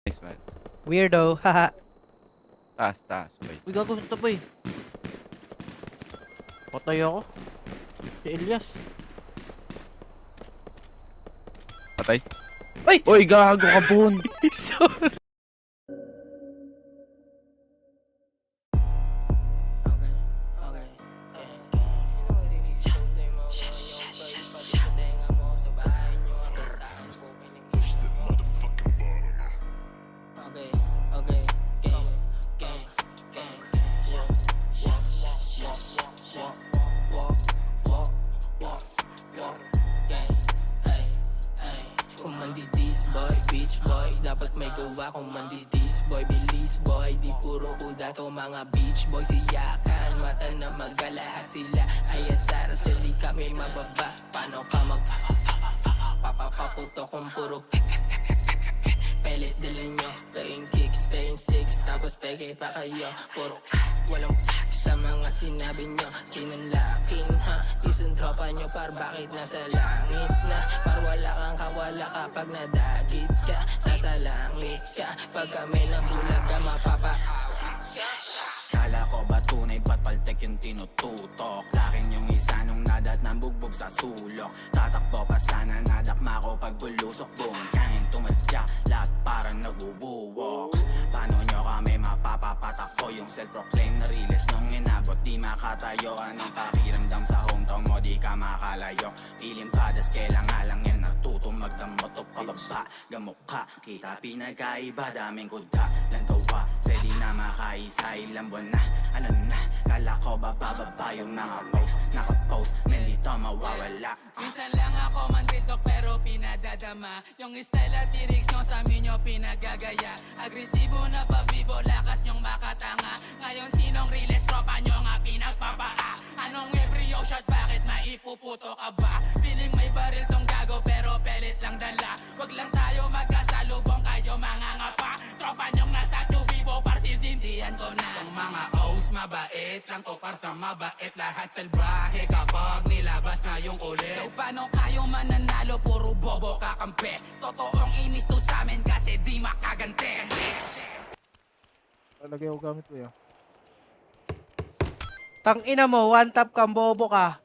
Nice man. Weirdo, haha. Taas, boy. Uy, gago sa tapoy. Patay ako. Si Elias. Patay. Uy! Uy, gago ka, Bon. Sorry. Kung mandidis boy, beach boy, dapat may gawa. Kung mandidis boy, bilis boy, di puro kuda to mga beach boy. Siyakan, mata na magalahat sila ay asar, sali kami mababa. Paano ka papaputo kung puro pelit dala nyo. Playing kicks, playing sticks, tapos peke pa kayo. Puro walang sa mga sinabi nyo. Sinunlakin ha, isang tropa nyo par bakit nasa langit na. Par wala kang kawala kapag nadagit ka. Sasalangit ka, pag kami ng bulaga mapapaawit ka. Kala ko ba tunay ba't paltek yung tinututok? Lakin yung isa nung nadat ng bugbog sa sulok. Tatakbo pa sana nadakma ko pag bulusok. Buong kain tumadya, lahat parang nagubuwok. Paano nyo kami mapapapatakbo? Yung self-proclaim na realist nung inabot di makatayo. Anong pakiramdam sa hometown mo di ka makalayo? Feeling padas kailang nga lang yan natuto magdamot o pababa. Gamok ka, kita pinagkaiba daming kuda lang gawa. Sa di na makaisa ilang buwan na, ano na, kala ko bababa yung mga post. Nakapost, men dito mawawala. Minsan lang ako mandildok pero pinadadama. Yung style at lyrics nyo sa amin nyo pinagagaya. Agresibo na pabibo, lakas nyong makatanga. Ngayon sinong realist tropa nyo nga pinagpapaa? Anong every shot, bakit maipuputo ka ba? Feeling may baril tong gago pero pelit lang dala. Wag lang tayo magkasalubong kayo mga ngapa. Tropa nyong nasa tubibo par sisindihan ko na. Ang mga O's mabait lang to par sa mabait. Lahat salbahe kapag nilabas na yung kulit. So paano kayo mananalo? Puro bobo kakampi. Totoong inis to sa amin kasi di makagante. Talagay ako gamit ko yan. Tang ina mo, one tap kang bobo ka.